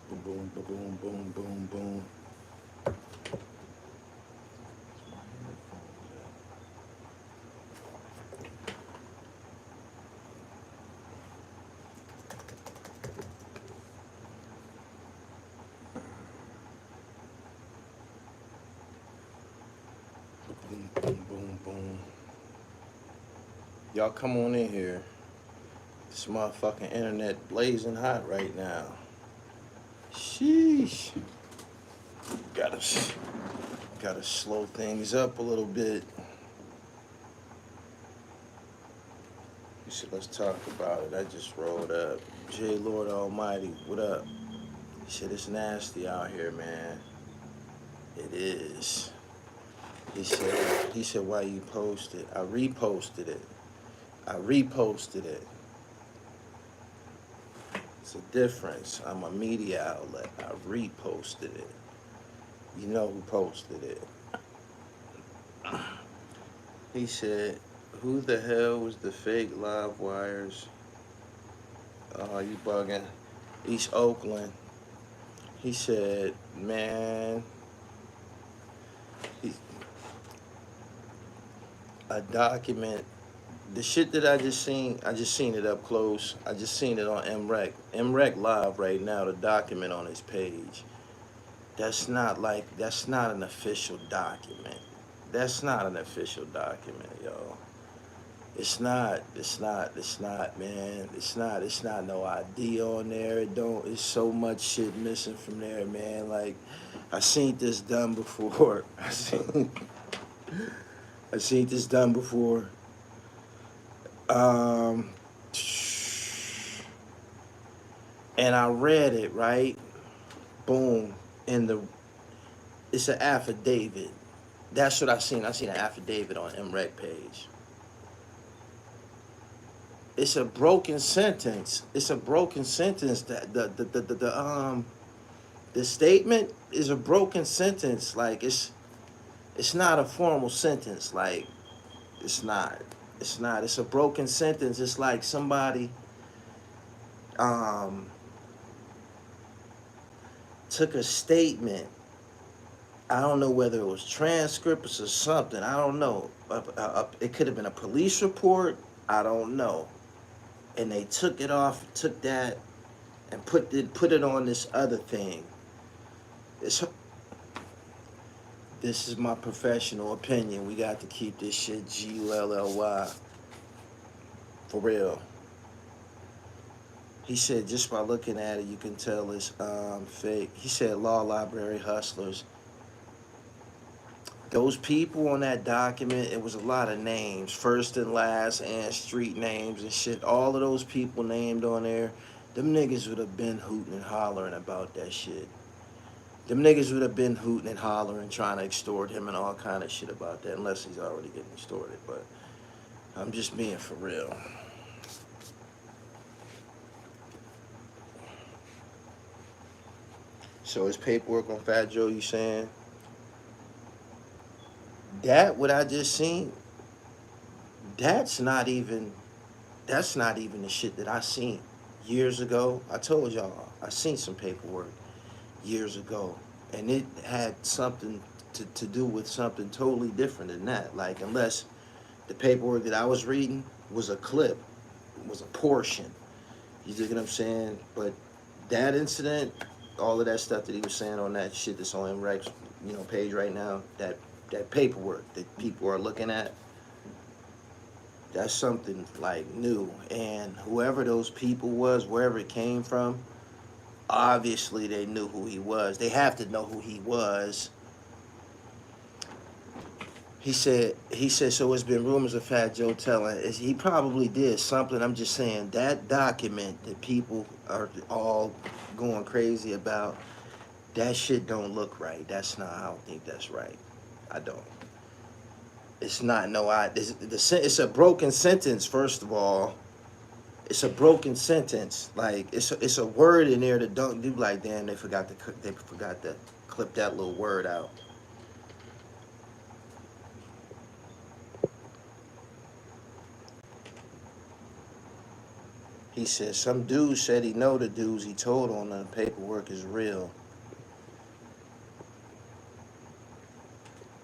Boom, boom, boom, boom, boom, boom. Boom, boom, boom, boom. Y'all come on in here. This motherfucking internet blazing hot right now. Sheesh. Gotta gotta slow things up a little bit. So let's talk about it. I just rolled up. J Lord Almighty, what up? Shit is nasty out here, man. It is. He said why you posted. I reposted it. I reposted it. It's a difference. I'm a media outlet. I reposted it. You know who posted it. He said, who the hell was the fake live wires? Oh, you bugging. East Oakland. He said, man, a document. The shit that I just seen it up close. I just seen it on MREC. MREC live right now, the document on his page. That's not an official document. That's not an official document, yo. It's not, man. It's not no ID on there. It's so much shit missing from there, man. Like, I seen this done before. I seen this done before. Um, and I read it, right? Boom. In the It's an affidavit. That's what I seen. I seen an affidavit on MREC page. It's a broken sentence. It's a broken sentence. That the statement is a broken sentence. Like it's not a formal sentence. Like it's not. It's not. It's a broken sentence. It's like somebody um took a statement. I don't know whether it was transcripts or something. I don't know. It could have been a police report. I don't know. And they took it off, took that, and put it on this other thing. It's, this is my professional opinion. We got to keep this shit Gully for real. He said just by looking at it, you can tell it's fake. He said law library hustlers. Those people on that document, it was a lot of names, first and last, and street names and shit. All of those people named on there, them niggas would have been hooting and hollering about that shit. Them niggas would have been hooting and hollering, trying to extort him and all kind of shit about that, unless he's already getting extorted. But I'm just being for real. So his paperwork on Fat Joe, you saying that what I just seen? That's not even the shit that I seen years ago. I told y'all I seen some paperwork years ago, and it had something to do with something totally different than that. Like unless the paperwork that I was reading was a clip, was a portion. You dig what I'm saying? But that incident, all of that stuff that he was saying on that shit that's on MREC's, page right now, that paperwork that people are looking at, that's something like new. And whoever those people was, wherever it came from, obviously they knew who he was. They have to know who he was. He said, so it's been rumors of Fat Joe telling. He probably did something. I'm just saying that document that people are all going crazy about, that shit don't look right. I don't think that's right. I don't. It's not no I. It's a broken sentence. First of all, it's a broken sentence. Like it's a word in there that don't do like damn. They forgot to clip that little word out. He said some dude said he know the dudes he told on the paperwork is real.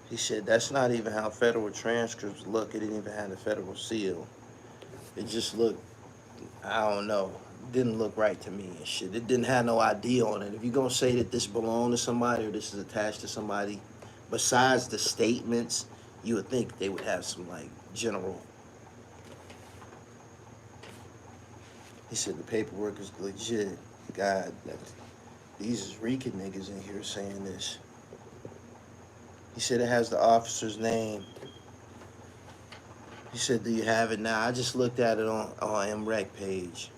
He said that's not even how federal transcripts look. It didn't even have the federal seal. It just looked, I don't know, didn't look right to me and shit. It didn't have no ID on it. If you're gonna say that this belonged to somebody or this is attached to somebody, besides the statements, you would think they would have some like general. He said the paperwork is legit. God, these is Rican niggas in here saying this. He said it has the officer's name. He said, do you have it now? I just looked at it on MREC page.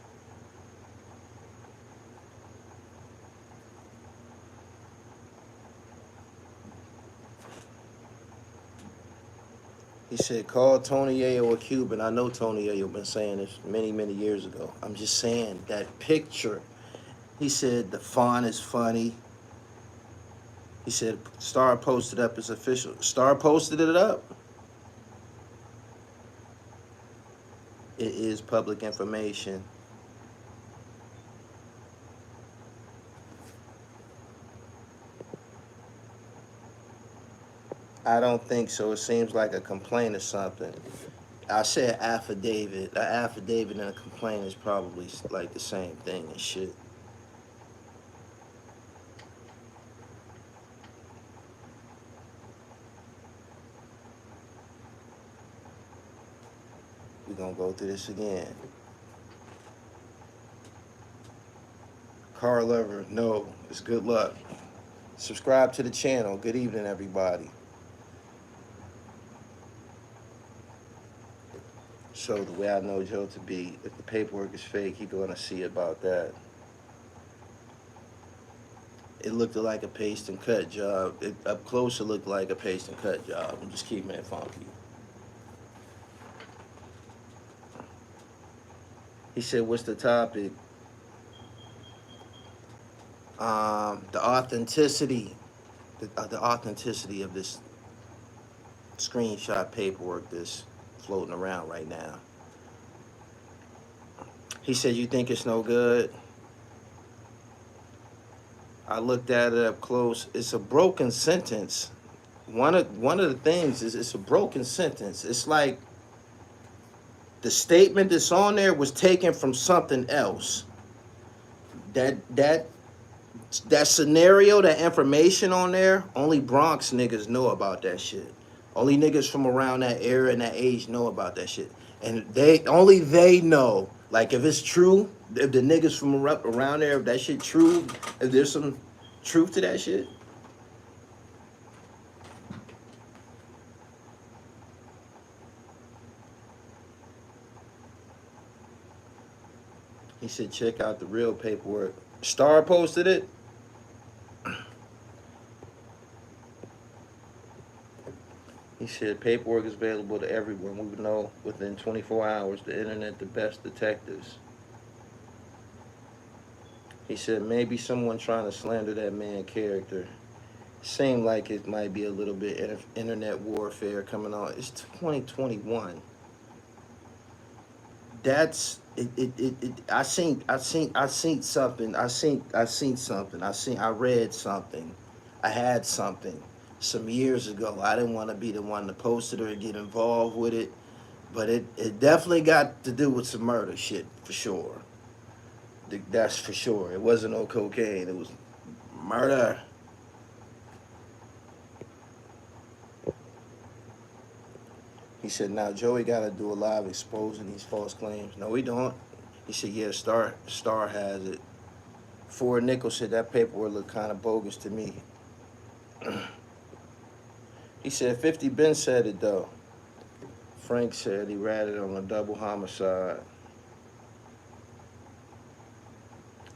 He said, call Tony Yayo a Cuban. I know Tony Yayo been saying this many, many years ago. I'm just saying that picture. He said the font is funny. He said Star posted up his official. Star posted it up. It is public information. I don't think so. It seems like a complaint or something. I said affidavit. An affidavit and a complaint is probably like the same thing and shit. We're gonna go through this again. Car lover, no, it's good luck. Subscribe to the channel. Good evening, everybody. So the way I know Joe to be, if the paperwork is fake, he gonna see about that. It looked like a paste and cut job. Up close, it looked like a paste and cut job. I'm just keeping it funky. He said, what's the topic? The authenticity, the authenticity of this screenshot paperwork that's floating around right now. He said, you think it's no good? I looked at it up close. It's a broken sentence. One of the things is it's a broken sentence. It's like the statement that's on there was taken from something else. That scenario, that information on there, only Bronx niggas know about that shit. Only niggas from around that era and that age know about that shit. And they know. Like if it's true, if the niggas from around there, if that shit true, if there's some truth to that shit. He said, check out the real paperwork. Star posted it. He said, paperwork is available to everyone. We would know within 24 hours. The internet, the best detectives. He said, maybe someone trying to slander that man's character. Seemed like it might be a little bit internet warfare coming on. It's 2021. That's it. I seen something. I read something. I had something some years ago. I didn't want to be the one to post it or get involved with it, but it definitely got to do with some murder shit for sure. That's for sure. It wasn't no cocaine. It was murder. He said, now Joey got to do a live exposing these false claims. No, we don't. He said, yeah, Star has it. Ford Nichols said that paperwork looked kind of bogus to me. He said 50 Ben said it though. Frank said he ratted on a double homicide.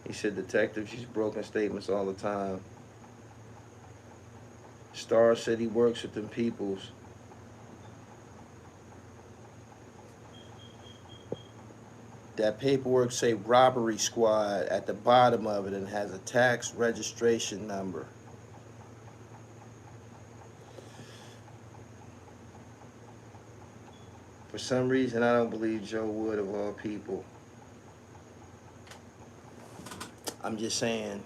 He said detectives use broken statements all the time. Star said he works with them peoples. That paperwork say robbery squad at the bottom of it and has a tax registration number. For some reason, I don't believe Joe Wood of all people. I'm just saying,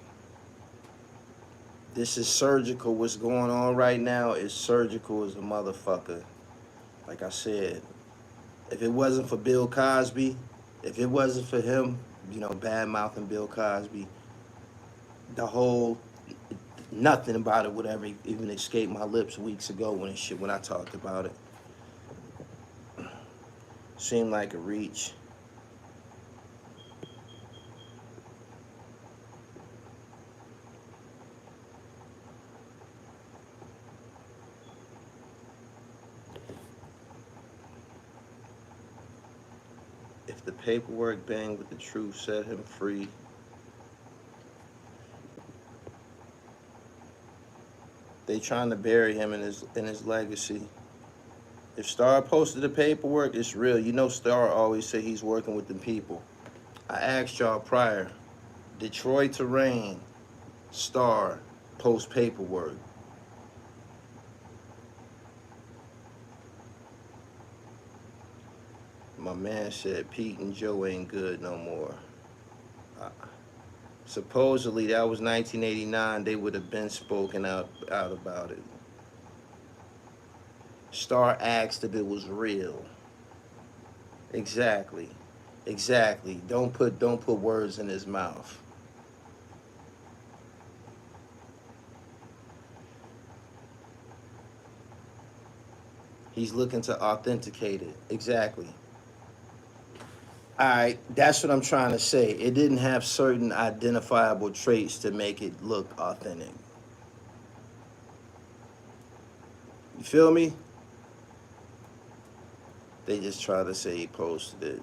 this is surgical. What's going on right now is surgical as a motherfucker. Like I said, if it wasn't for Bill Cosby, if it wasn't for him, bad mouthing Bill Cosby, the whole nothing about it would ever even escape my lips weeks ago when I talked about it. Seemed like a reach. If the paperwork banged with the truth set him free, they trying to bury him in his legacy. If Star posted the paperwork, it's real. Star always say he's working with the people. I asked y'all prior, Detroit to Rain, Star, post paperwork. My man said Pete and Joe ain't good no more. Supposedly that was 1989. They would have been spoken out about it. Star asked if it was real. Exactly. Exactly. Don't put words in his mouth. He's looking to authenticate it. Exactly. All right, that's what I'm trying to say. It didn't have certain identifiable traits to make it look authentic. You feel me? They just try to say he posted it.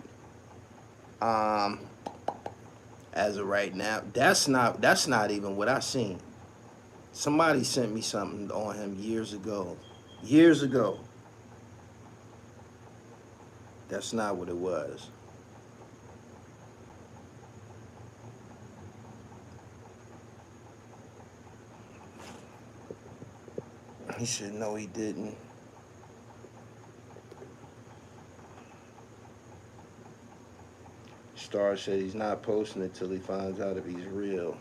As of right now, that's not even what I seen. Somebody sent me something on him years ago. Years ago. That's not what it was. He said no, he didn't. Star said he's not posting it till he finds out if he's real.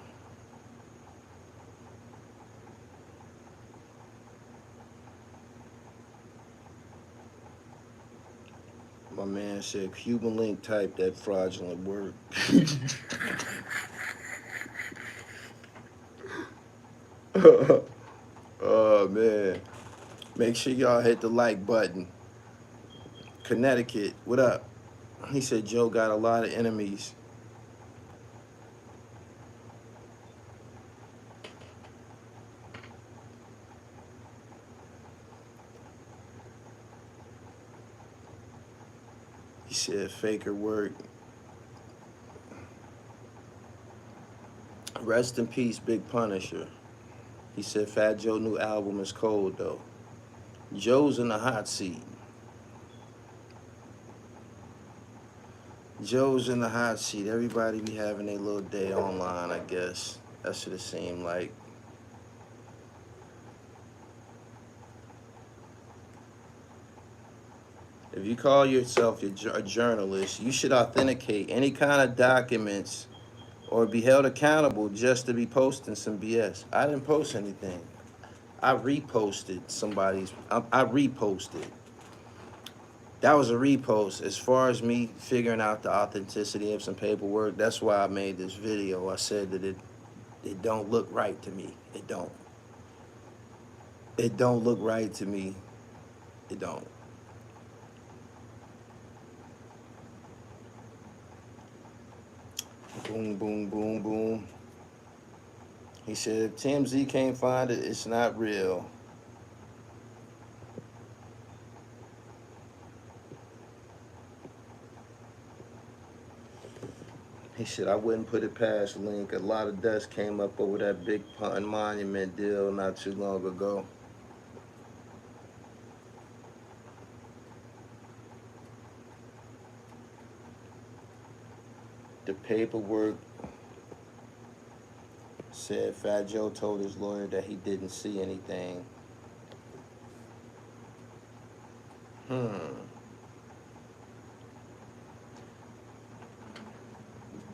My man said Cuban Link typed that fraudulent word. Oh man. Make sure y'all hit the like button. Connecticut, what up? He said Joe got a lot of enemies. He said faker work. Rest in peace, Big Punisher. He said Fat Joe new album is cold though. Joe's in the hot seat. Joe's in the hot seat. Everybody be having their little day online, I guess. That's what it seemed like. If you call yourself a journalist, you should authenticate any kind of documents or be held accountable just to be posting some BS. I didn't post anything. I reposted somebody's. I reposted. That was a repost. As far as me figuring out the authenticity of some paperwork, that's why I made this video. I said that it don't look right to me. It don't. It don't look right to me. It don't. Boom, boom, boom, boom. He said, if TMZ can't find it, it's not real. He said, I wouldn't put it past Link. A lot of dust came up over that big pun monument deal not too long ago. The paperwork said Fat Joe told his lawyer that he didn't see anything.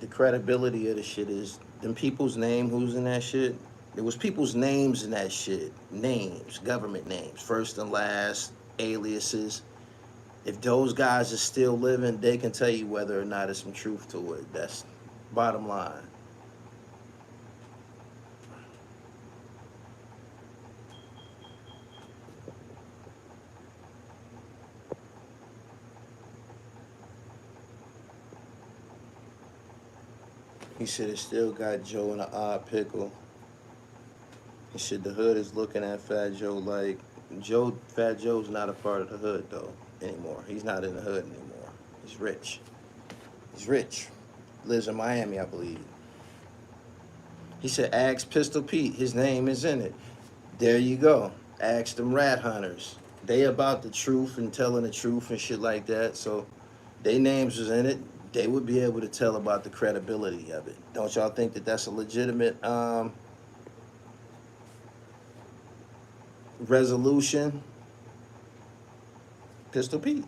The credibility of the shit is them people's name who's in that shit. There was people's names in that shit. Names, government names, first and last, aliases. If those guys are still living, they can tell you whether or not there's some truth to it. That's bottom line. He said it still got Joe in an odd pickle. He said the hood is looking at Fat Joe like Fat Joe's not a part of the hood though anymore. He's not in the hood anymore. He's rich. He's rich. Lives in Miami, I believe. He said, ask Pistol Pete. His name is in it. There you go. Ask them rat hunters. They about the truth and telling the truth and shit like that. So their names was in it. They would be able to tell about the credibility of it. Don't y'all think that that's a legitimate resolution? Pistol Pete.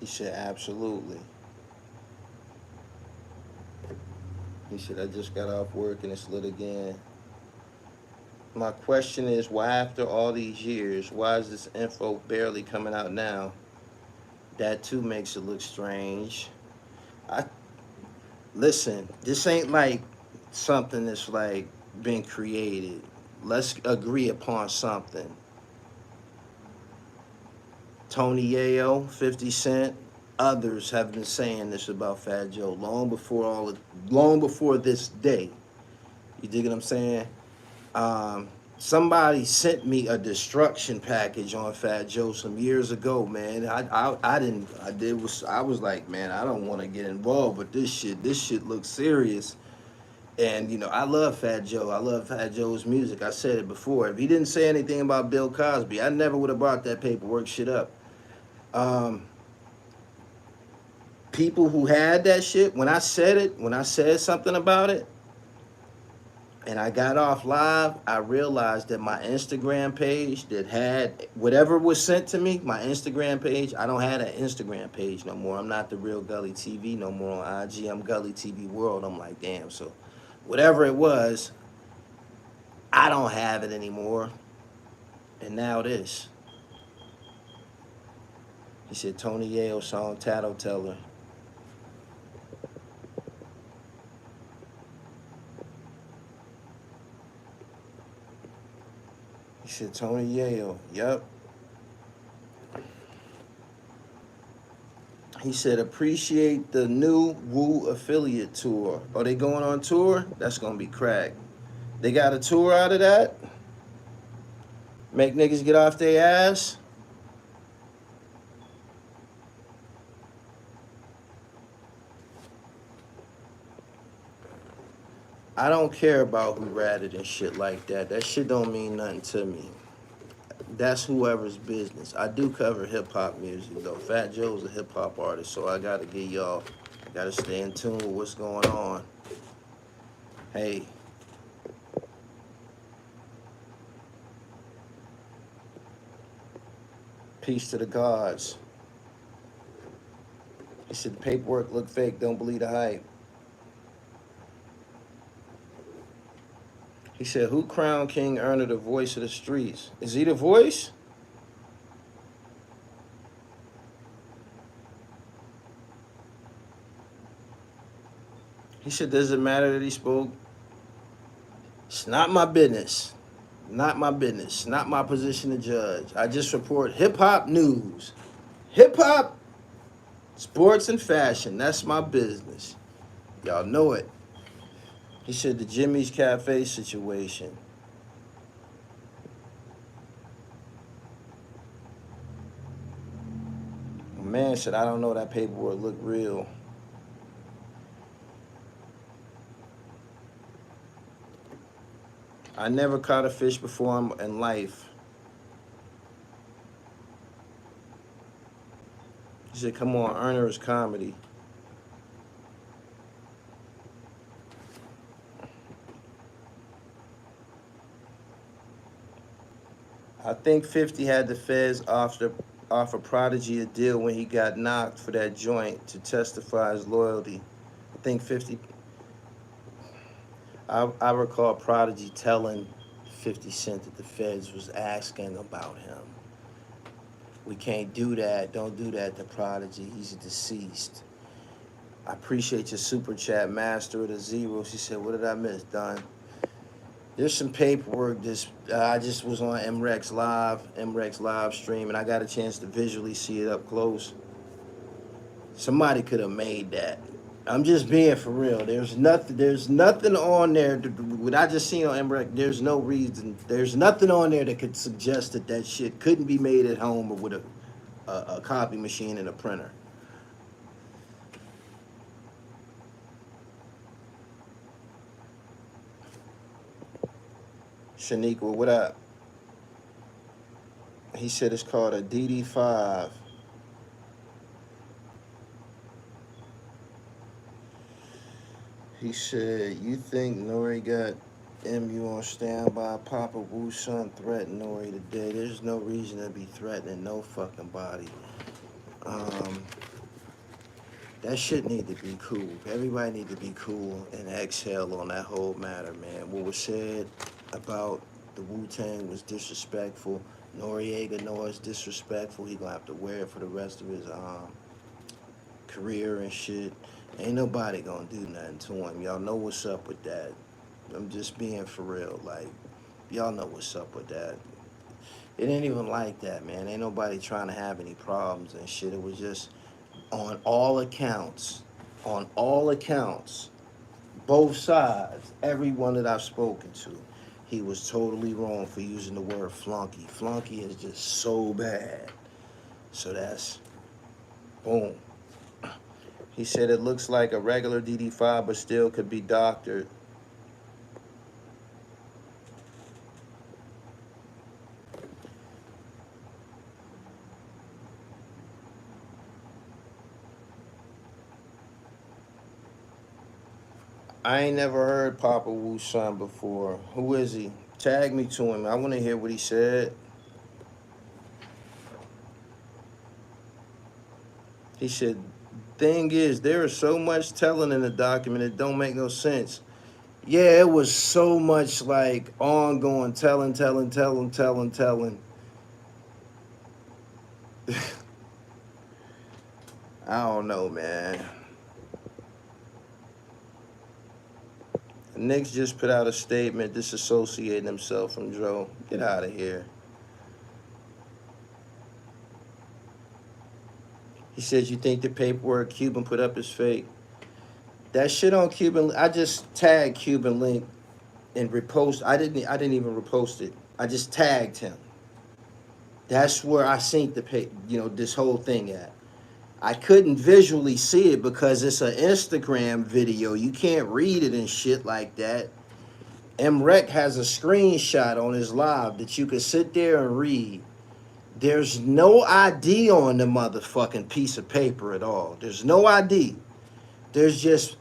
He said, absolutely. He said, I just got off work and it's lit again. My question is, why after all these years, why is this info barely coming out now? That too makes it look strange. I listen, this ain't like something that's like been created. Let's agree upon something. Tony Yayo, 50 Cent, others have been saying this about Fat Joe long before this day. You dig what I'm saying? Somebody sent me a destruction package on Fat Joe some years ago, man. I was like, man, I don't want to get involved with this shit. This shit looks serious. And you know, I love Fat Joe. I love Fat Joe's music. I said it before. If he didn't say anything about Bill Cosby, I never would have brought that paperwork shit up. Um, People who had that shit, when I said something about it, and I got off live, I realized that my Instagram page that had whatever was sent to me, my Instagram page, I don't have an Instagram page no more. I'm not the real Gully TV no more on IG. I'm Gully TV World. I'm like, damn. So whatever it was, I don't have it anymore. And now this. He said Tony Yale song Tattletale. He said Tony Yale. Yep. He said, appreciate the new Woo affiliate tour. Are they going on tour? That's going to be crack. They got a tour out of that? Make niggas get off their ass? I don't care about who ratted and shit like that. That shit don't mean nothing to me. That's whoever's business. I do cover hip-hop music, though. Fat Joe's a hip-hop artist, so I got to get y'all, got to stay in tune with what's going on. Hey. Peace to the gods. He said the paperwork look fake. Don't believe the hype. He said, who crowned King Erner the voice of the streets? Is he the voice? He said, does it matter that he spoke? It's not my business. Not my business. Not my position to judge. I just report hip-hop news. Hip-hop, sports, and fashion. That's my business. Y'all know it. He said the Jimmy's Cafe situation. My man said, I don't know, that paperwork look real. I never caught a fish before in life. He said, come on, Erner is comedy. I think 50 had the feds offer Prodigy a deal when he got knocked for that joint to testify his loyalty. I think 50. I recall Prodigy telling 50 Cent that the feds was asking about him. We can't do that. Don't do that to Prodigy. He's deceased. I appreciate your super chat, Master of the Zero. She said, "What did I miss, Don?" There's some paperwork. I just was on MREX live stream, and I got a chance to visually see it up close. Somebody could have made that. I'm just being for real. There's nothing. There's nothing on there. What I just seen on MREX, there's no reason. There's nothing on there that could suggest that that shit couldn't be made at home or with a copy machine and a printer. Shaniqua, what up? He said it's called a DD5. He said, "You think Nori got MU on standby? Papa Wu's son threatened Nori today. There's no reason to be threatening no fucking body. Um, that shit need to be cool. Everybody need to be cool and exhale on that whole matter, man. What was said about the Wu-Tang was disrespectful. Noriega know it's disrespectful. He gonna have to wear it for the rest of his career and shit. Ain't nobody gonna do nothing to him. Y'all know what's up with that. I'm just being for real. Like, y'all know what's up with that. It ain't even like that, man. Ain't nobody trying to have any problems and shit. It was just on all accounts, both sides, everyone that I've spoken to, he was totally wrong for using the word flunky. Flunky is just so bad. So that's boom. He said it looks like a regular DD5, but still could be doctored. I ain't never heard Papa Wu's son before. Who is he? Tag me to him. I want to hear what he said. He said, "Thing is, there is so much telling in the document, it don't make no sense." Yeah, it was so much like ongoing telling. I don't know, man. Nick's just put out a statement disassociating himself from Joe. Get out of here. He says, "You think the paperwork Cuban put up is fake?" That shit on Cuban, I just tagged Cuban Link and repost. I didn't even repost it. I just tagged him. That's where I synced this whole thing at. I couldn't visually see it because it's an Instagram video. You can't read it and shit like that. MREC has a screenshot on his live that you can sit there and read. There's no ID on the motherfucking piece of paper at all. There's no ID. There's just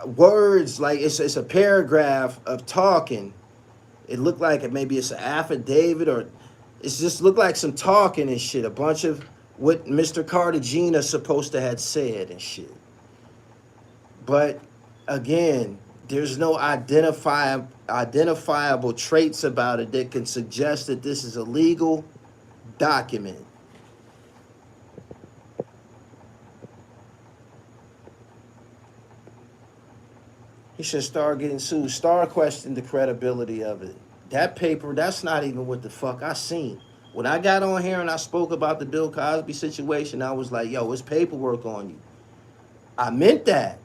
words, like it's a paragraph of talking. It looked like maybe it's an affidavit, or it's just looked like some talking and shit. A bunch of what Mr. Cartagena supposed to have said and shit. But again, there's no identifiable traits about it that can suggest that this is a legal document. He should start getting sued. Star questioned the credibility of it. That paper, that's not even what the fuck I seen. When I got on here and I spoke about the Bill Cosby situation, I was like, yo, it's paperwork on you. I meant that,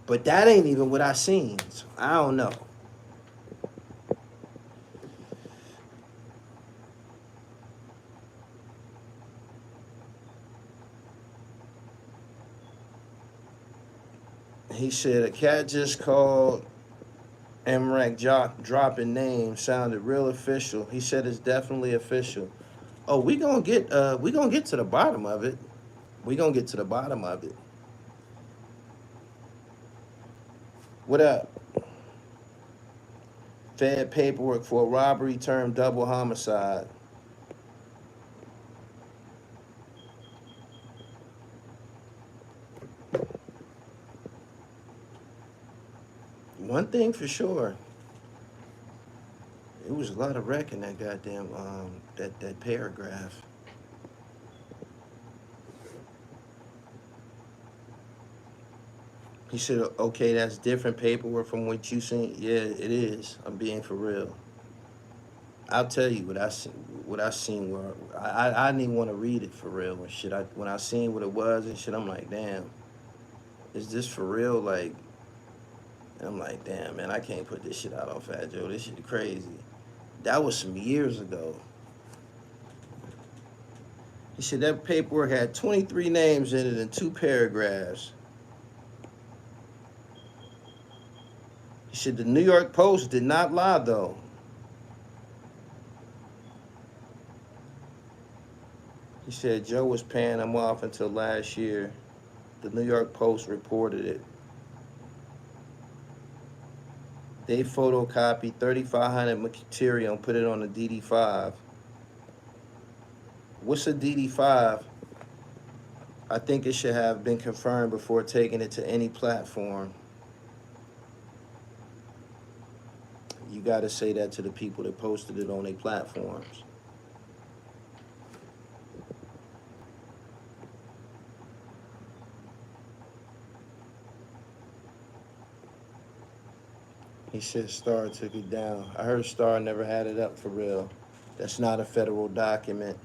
but that ain't even what I seen. So I don't know. He said a cat just called MREC dropping names sounded real official. He said it's definitely official. Oh, we gonna get to the bottom of it. We gonna get to the bottom of it. What up? Fed paperwork for a robbery termed double homicide. One thing for sure, it was a lot of wreck in that goddamn that paragraph. He said, "Okay, that's different paperwork from what you seen." Yeah, it is. I'm being for real. I'll tell you what I seen. What I seen where I didn't even want to read it for real and shit. When I seen what it was and shit, I'm like, damn, is this for real? Like, and I'm like, damn, man, I can't put this shit out on Fat Joe. This shit crazy. That was some years ago. He said that paperwork had 23 names in it in 2 paragraphs. He said the New York Post did not lie though. He said Joe was paying him off until last year. The New York Post reported it. They photocopied 3,500 material and put it on a DD5. What's a DD5? I think it should have been confirmed before taking it to any platform. You got to say that to the people that posted it on their platforms. He said Star took it down. I heard Star never had it up for real. That's not a federal document.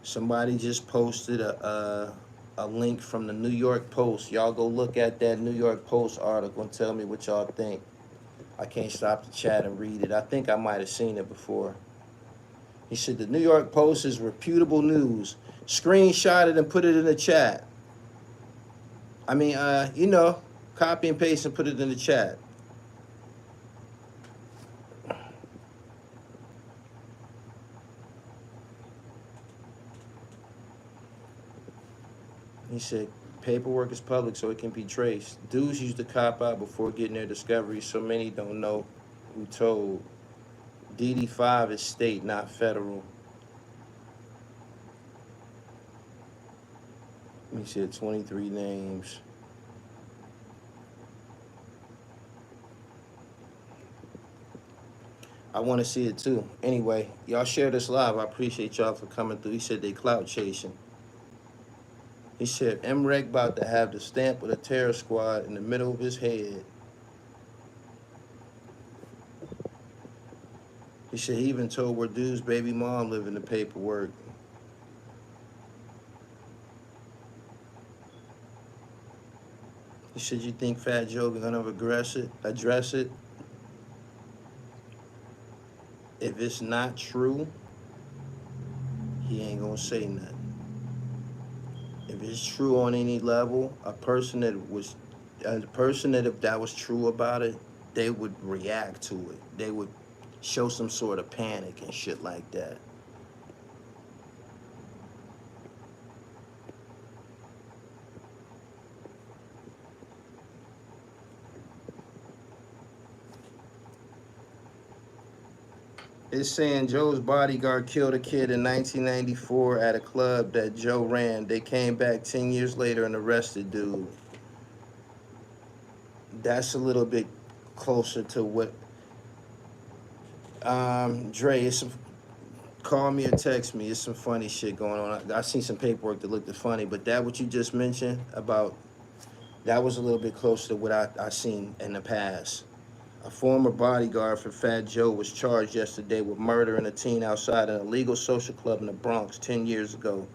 Somebody just posted a link from the New York Post. Y'all go look at that New York Post article and tell me what y'all think. I can't stop the chat and read it. I think I might have seen it before. He said the New York Post is reputable news. Screenshot it and put it in the chat. I mean, copy and paste and put it in the chat. He said paperwork is public so it can be traced. Dudes used to cop out before getting their discovery, so many don't know who told. DD5 is state, not federal. He said 23 names. I want to see it too. Anyway, y'all share this live. I appreciate y'all for coming through. He said they clout chasing. He said MREC about to have the stamp of the terror squad in the middle of his head. He said he even told where dude's baby mom lived in the paperwork. He said, you think Fat Joe gonna address it? If it's not true, he ain't gonna say nothing. If it's true on any level, a person that if that was true about it, they would react to it. They would show some sort of panic and shit like that. It's saying Joe's bodyguard killed a kid in 1994 at a club that Joe ran. They came back 10 years later and arrested dude. That's a little bit closer to what Dre, it's some, call me or text me. It's some funny shit going on. I seen some paperwork that looked funny, but that what you just mentioned about, that was a little bit closer to what I seen in the past. A former bodyguard for Fat Joe was charged yesterday with murdering a teen outside an illegal social club in the Bronx 10 years ago.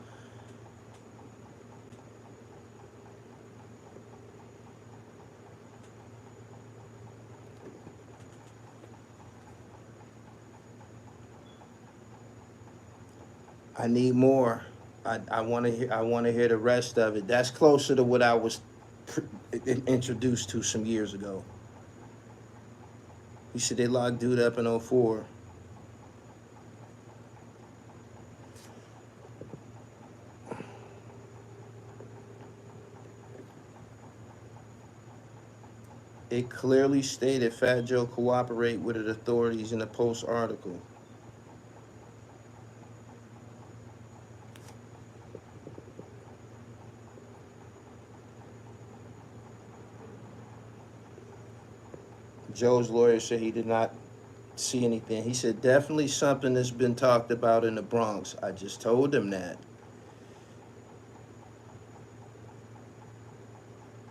I need more. I want to hear. I want to hear the rest of it. That's closer to what I was introduced to some years ago. He said they locked dude up in '04. It clearly stated Fat Joe cooperate with the authorities in the Post article. Joe's lawyer said he did not see anything. He said definitely something that's been talked about in the Bronx. I just told him that.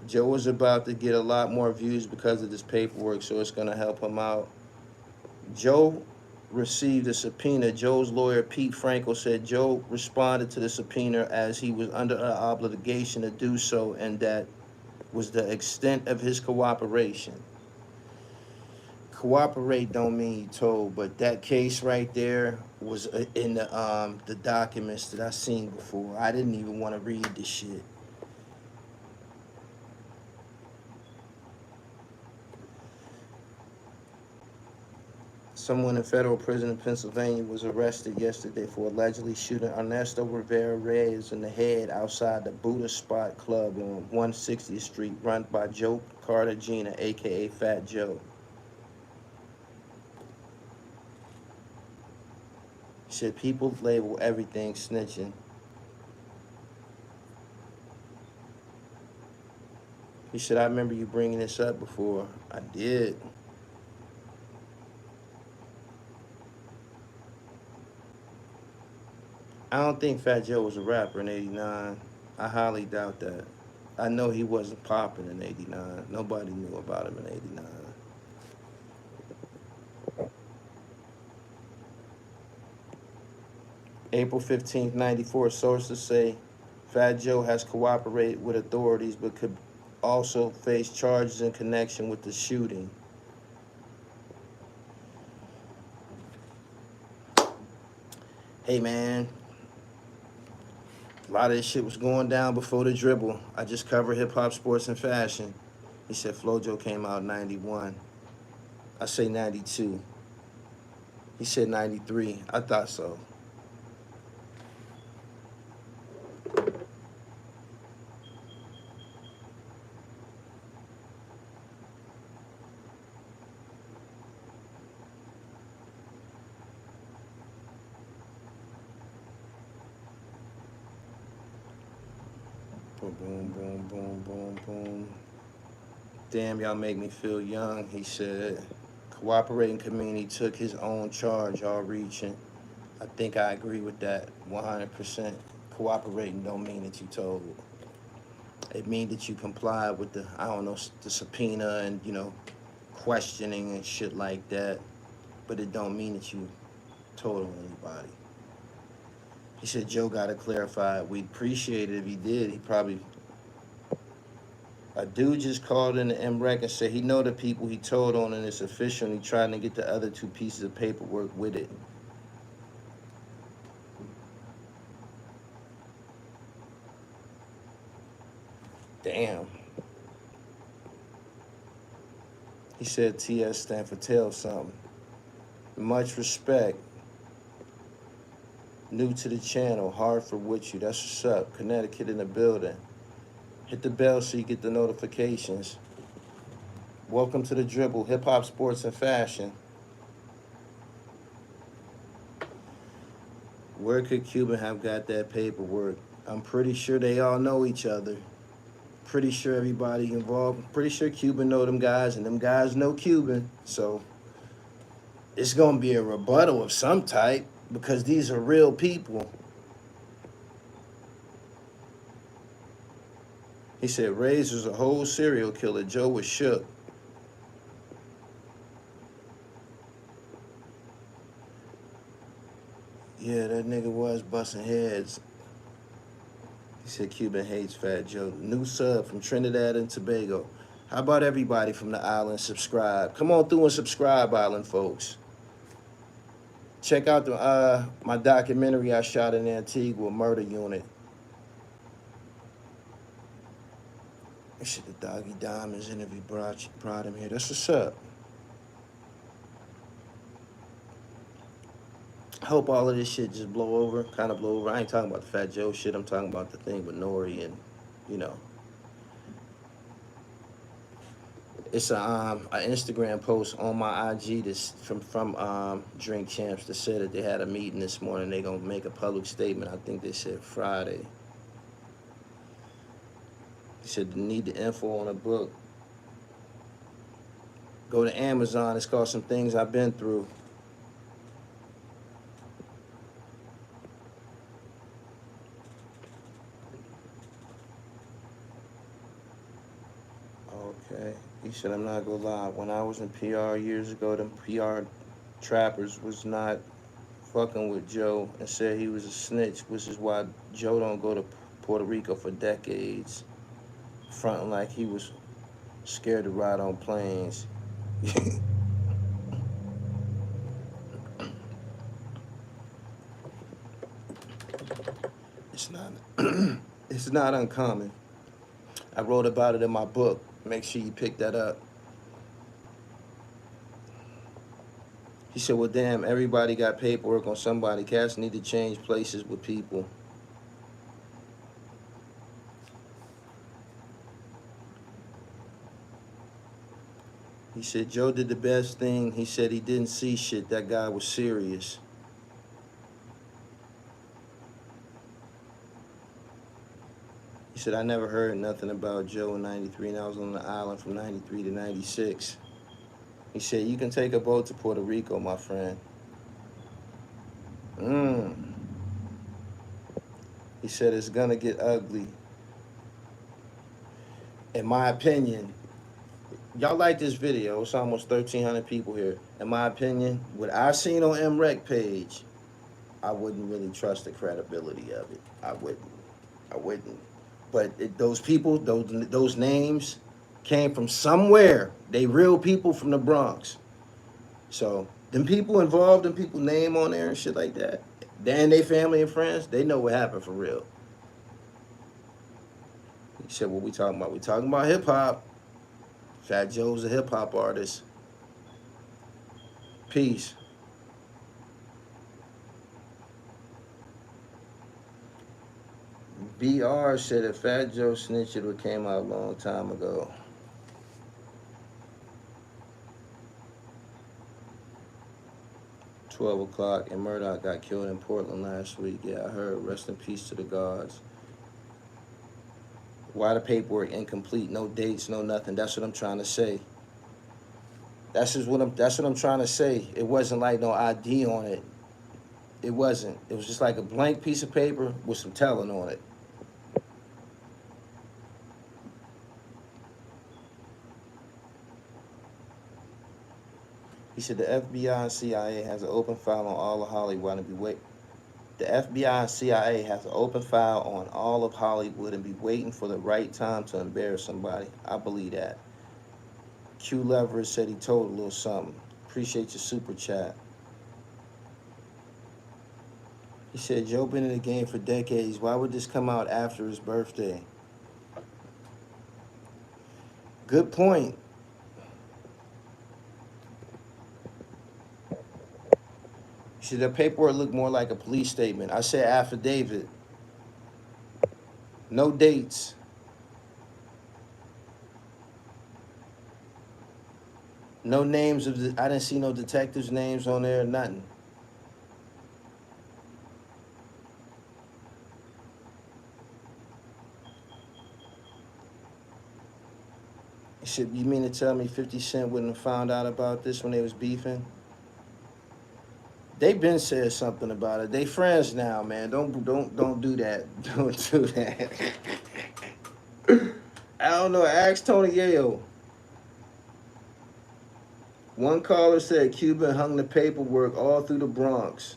Joe was about to get a lot more views because of this paperwork, so it's going to help him out. Joe received a subpoena. Joe's lawyer, Pete Frankel, said Joe responded to the subpoena as he was under an obligation to do so, and that was the extent of his cooperation. Cooperate don't mean you told, but that case right there was in the documents that I seen before. I didn't even want to read this shit. Someone in federal prison in Pennsylvania was arrested yesterday for allegedly shooting Ernesto Rivera Reyes in the head outside the Buddha Spot Club on 160th Street, run by Joe Cartagena, aka Fat Joe. He said people label everything snitching. He said, I remember you bringing this up before. I did. I don't think Fat Joe was a rapper in '89. I highly doubt that. I know he wasn't popping in '89. Nobody knew about him in '89. April 15th, '94, sources say Fat Joe has cooperated with authorities but could also face charges in connection with the shooting. Hey man, a lot of this shit was going down before the dribble. I just covered hip hop, sports, and fashion. He said Flojo came out in '91. I say '92. He said '93. I thought so. Boom, boom, boom, boom, boom, boom. Damn, y'all make me feel young, he said. Cooperating community took his own charge, y'all reaching. I think I agree with that 100%. Cooperating don't mean that you told. It means that you complied with the, I don't know, the subpoena and, questioning and shit like that. But it don't mean that you told on anybody. He said Joe got to clarify. We'd appreciate it if he did. He probably... A dude just called in the MREC and said he know the people he told on and it's official and he trying to get the other 2 pieces of paperwork with it. Damn. He said TS stand for tell something. Much respect. New to the channel, Hartford with you. That's what's up. Connecticut in the building. Hit the bell so you get the notifications. Welcome to the dribble, hip hop, sports, and fashion. Where could Cuban have got that paperwork? I'm pretty sure they all know each other. Pretty sure everybody involved. Pretty sure Cuban know them guys, and them guys know Cuban. So it's gonna be a rebuttal of some type because these are real people. He said Reyes was a whole serial killer. Joe was shook. Yeah, that nigga was busting heads. He said Cuban hates Fat Joe. New sub from Trinidad and Tobago. How about everybody from the island subscribe? Come on through and subscribe, island folks. Check out my documentary I shot in Antigua, Murder Unit. Shit, the Doggy Diamonds interview brought him here. That's what's up. I hope all of this shit just blow over, kind of blow over. I ain't talking about the Fat Joe shit. I'm talking about the thing with Nori and, It's an Instagram post on my IG that's from Drink Champs that said that they had a meeting this morning. They gonna make a public statement. I think they said Friday. He said they need the info on a book. Go to Amazon. It's called Some Things I've Been Through. Okay. He said, I'm not gonna lie. When I was in PR years ago, them PR trappers was not fucking with Joe and said he was a snitch, which is why Joe don't go to Puerto Rico for decades, fronting like he was scared to ride on planes. It's not it's not uncommon. I wrote about it in my book. Make sure you pick that up. He said, well, damn, everybody got paperwork on somebody. Cats need to change places with people. He said, Joe did the best thing. He said he didn't see shit. That guy was serious. He said, I never heard nothing about Joe in 93, and I was on the island from 93 to 96. He said, you can take a boat to Puerto Rico, my friend. He said, it's gonna get ugly. In my opinion, y'all like this video. It's almost 1,300 people here. In my opinion, what I seen on MREC page, I wouldn't really trust the credibility of it. I wouldn't. I wouldn't. But those people, those names came from somewhere. They real people from the Bronx. So them people involved, them people name on there and shit like that, and they family and friends, they know what happened for real. He said, what we talking about? We talking about hip hop. Fat Joe's a hip hop artist. Peace. BR said if Fat Joe snitched, it would came out a long time ago. $12 and Murdoch got killed in Portland last week. Yeah, I heard. Rest in peace to the gods. Why the paperwork incomplete? No dates, no nothing. That's what I'm trying to say. That's what I'm trying to say. It wasn't like no ID on it. It wasn't. It was just like a blank piece of paper with some telling on it. He said the FBI and CIA has an open file on all of Hollywood and be wait. The FBI and CIA has an open file on all of Hollywood and be waiting for the right time to embarrass somebody. I believe that. Q Leverage said he told a little something. Appreciate your super chat. He said Joe been in the game for decades. Why would this come out after his birthday? Good point. He said the paperwork looked more like a police statement. I said affidavit. No dates. No names of I didn't see no detectives' names on there, nothing. He said, you mean to tell me 50 Cent wouldn't have found out about this when they was beefing? They been said something about it. They friends now, man. Don't do that. Don't do that. I don't know. Ask Tony Yayo. One caller said Cuban hung the paperwork all through the Bronx.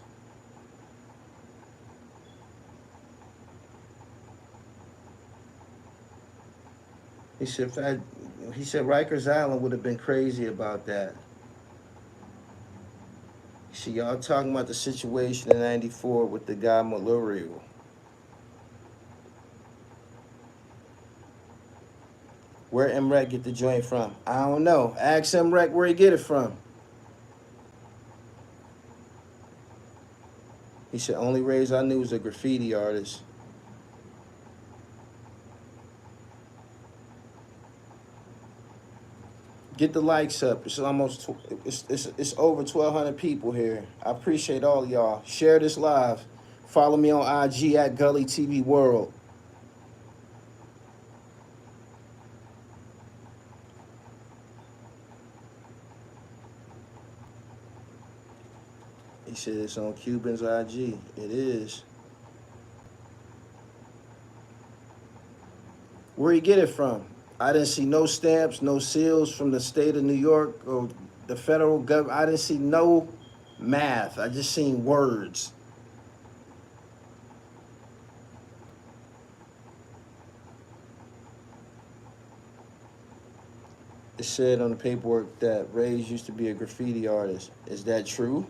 He said Rikers Island would have been crazy about that. See, y'all talking about the situation in 94 with the guy Malurio. Where MREC get the joint from? I don't know. Ask MREC where he get it from. He said, only Rays I knew was a graffiti artist. Get the likes up. It's almost it's over 1,200 people here. I appreciate all of y'all. Share this live. Follow me on IG at Gully TV World. He said it's on Cuban's IG. It is. Where he get it from? I didn't see no stamps, no seals from the state of New York or the federal government. I didn't see no math. I just seen words. It said on the paperwork that Ray's used to be a graffiti artist. Is that true?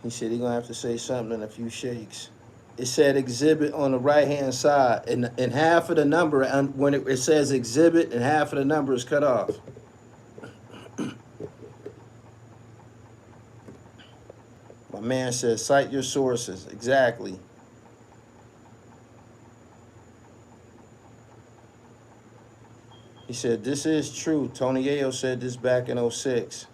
He said he gonna have to say something in a few shakes. It said exhibit on the right hand side, and half of the number, and when it says exhibit, and half of the number is cut off. My man says cite your sources. Exactly. He said this is true. Tony Ayo said this back in 06.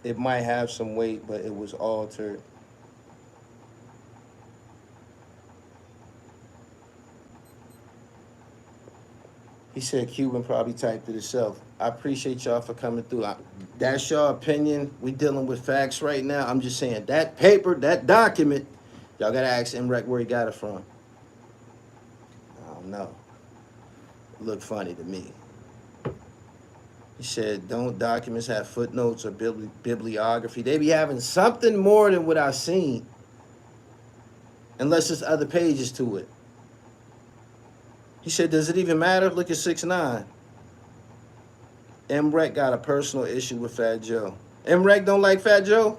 It might have some weight, but it was altered. He said Cuban probably typed it himself. I appreciate y'all for coming through. That's your opinion. We dealing with facts right now. I'm just saying that paper, that document, y'all gotta ask MREC where he got it from. I don't know. It looked funny to me. He said, don't documents have footnotes or bibliography? They be having something more than what I've seen. Unless there's other pages to it. He said, does it even matter? Look at 6ix9ine. MREC got a personal issue with Fat Joe. MREC don't like Fat Joe?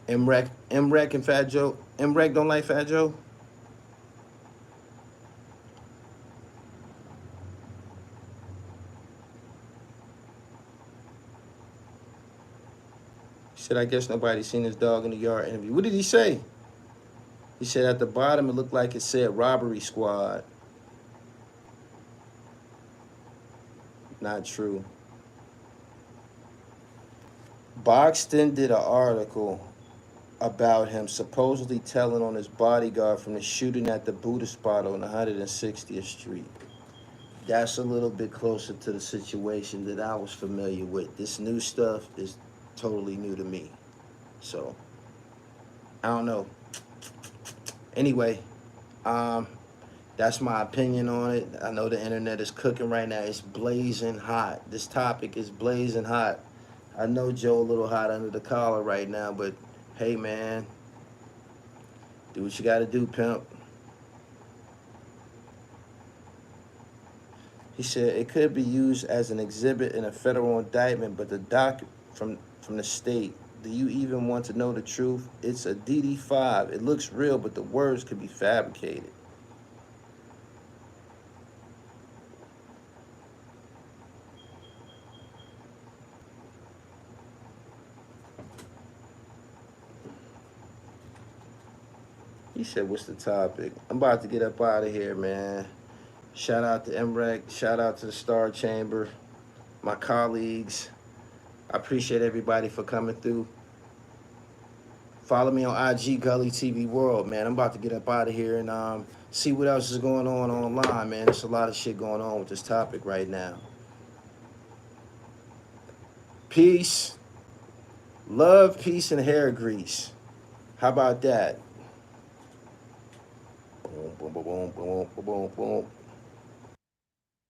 MREC and Fat Joe. MREC don't like Fat Joe? He said, I guess nobody's seen his dog in the yard interview. What did he say? He said at the bottom it looked like it said robbery squad. Not true. Boxton did an article about him supposedly telling on his bodyguard from the shooting at the Buddha spot on 160th Street. That's a little bit closer to the situation that I was familiar with. This new stuff is totally new to me. So, I don't know. Anyway, that's my opinion on it. I know the internet is cooking right now. It's blazing hot. This topic is blazing hot. I know Joe a little hot under the collar right now, but hey, man, do what you got to do, pimp. He said it could be used as an exhibit in a federal indictment, but the doc from the state, do you even want to know the truth? It's a DD5. It looks real, but the words could be fabricated. He said, what's the topic? I'm about to get up out of here, man. Shout out to MREC. Shout out to the Star Chamber, my colleagues. I appreciate everybody for coming through. Follow me on IG, Gully TV World, man. I'm about to get up out of here and see what else is going on online, man. There's a lot of shit going on with this topic right now. Peace, love, peace, and hair grease. How about that? Boom, boom, boom, boom, boom, boom, boom, boom.